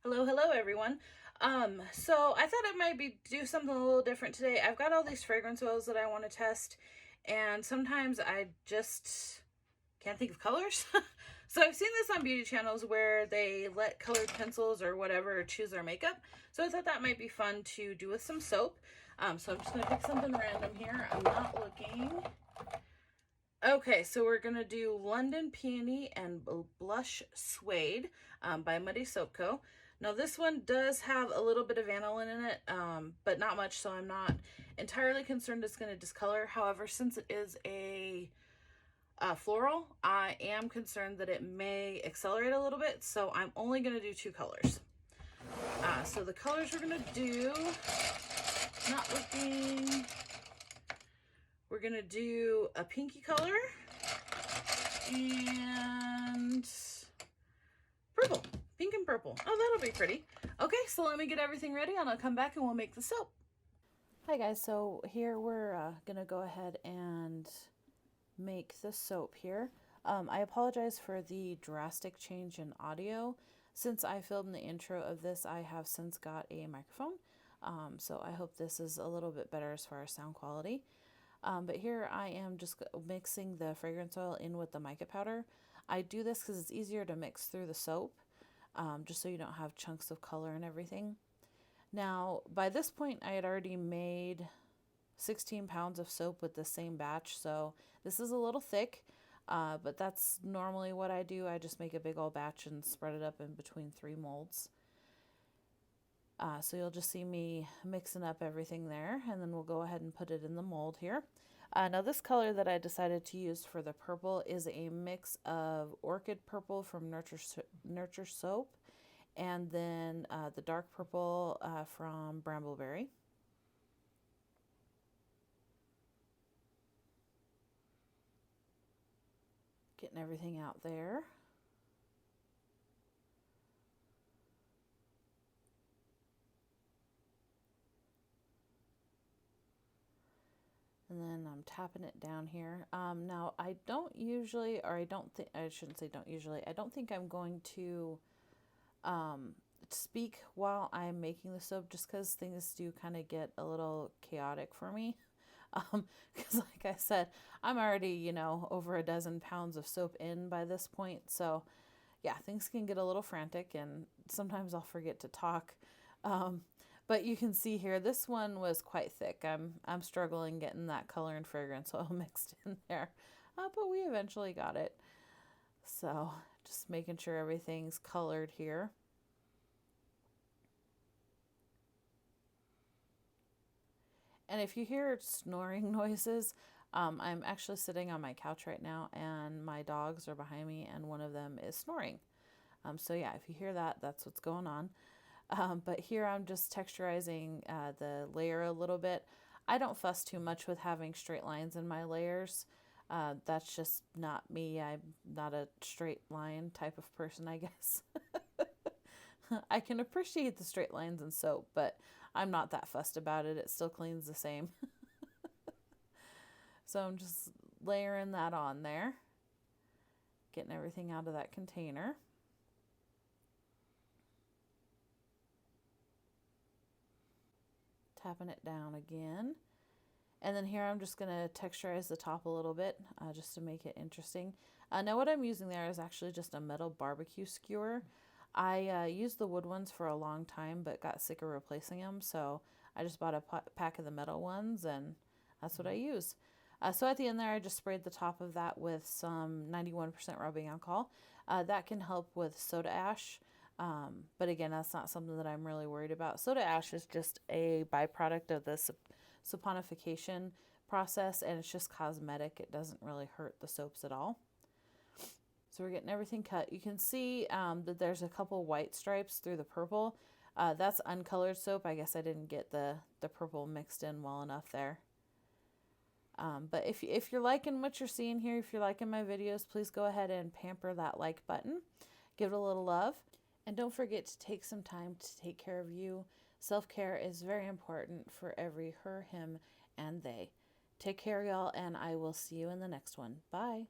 Hello everyone. So I thought I might do something a little different today. I've got all these fragrance oils that I want to test, and sometimes I just can't think of colors. So I've seen this on beauty channels where they let colored pencils or whatever choose their makeup. So I thought that might be fun to do with some soap. So I'm just gonna pick something random here. I'm not looking. Okay, so we're gonna do London Peony and Blush Suede by Muddy Soap Co. Now this one does have a little bit of vanillin in it, but not much, so I'm not entirely concerned it's gonna discolor. However, since it is a floral, I am concerned that it may accelerate a little bit, so I'm only gonna do two colors. So the colors we're gonna do, not looking... We're going to do a pinky color and purple. Pink and purple. Oh, that'll be pretty. Okay, so let me get everything ready and I'll come back and we'll make the soap. Hi guys, so here we're going to go ahead and make the soap here. I apologize for the drastic change in audio. Since I filmed the intro of this, I have since got a microphone. So I hope this is a little bit better as far as sound quality. But here I am just mixing the fragrance oil in with the mica powder. I do this because it's easier to mix through the soap, just so you don't have chunks of color and everything. Now, by this point, I had already made 16 pounds of soap with the same batch, so this is a little thick, but that's normally what I do. I just make a big old batch and spread it up in between 3 molds. So you'll just see me mixing up everything there, and then we'll go ahead and put it in the mold here. Now this color that I decided to use for the purple is a mix of Orchid Purple from Nurture Soap, and then the dark purple from Brambleberry. Getting everything out there. And then I'm tapping it down here. Now I don't usually, or I don't think, I shouldn't say don't usually, I don't think I'm going to speak while I'm making the soap, just because things do kind of get a little chaotic for me. Because like I said, I'm already, over a dozen pounds of soap in by this point. So yeah, things can get a little frantic and sometimes I'll forget to talk. But you can see here, this one was quite thick. I'm struggling getting that color and fragrance oil mixed in there. But we eventually got it. So just making sure everything's colored here. And if you hear snoring noises, I'm actually sitting on my couch right now and my dogs are behind me and one of them is snoring. So yeah, if you hear that, that's what's going on. But here I'm just texturizing the layer a little bit. I don't fuss too much with having straight lines in my layers. That's just not me. I'm not a straight line type of person, I guess. I can appreciate the straight lines in soap, but I'm not that fussed about it. It still cleans the same. So I'm just layering that on there. Getting everything out of that container. Tapping it down again. And then here I'm just going to texturize the top a little bit just to make it interesting. Now what I'm using there is actually just a metal barbecue skewer. I used the wood ones for a long time but got sick of replacing them, so I just bought a pack of the metal ones and that's what I use. So at the end there I just sprayed the top of that with some 91% rubbing alcohol. That can help with soda ash. But again, that's not something that I'm really worried about. Soda ash is just a byproduct of the saponification process, and it's just cosmetic. It doesn't really hurt the soaps at all. So we're getting everything cut. You can see that there's a couple white stripes through the purple. That's uncolored soap. I guess I didn't get the purple mixed in well enough there. But if you're liking what you're seeing here, if you're liking my videos, please go ahead and pamper that like button. Give it a little love. And don't forget to take some time to take care of you. Self-care is very important for every her, him, and they. Take care, y'all, and I will see you in the next one. Bye.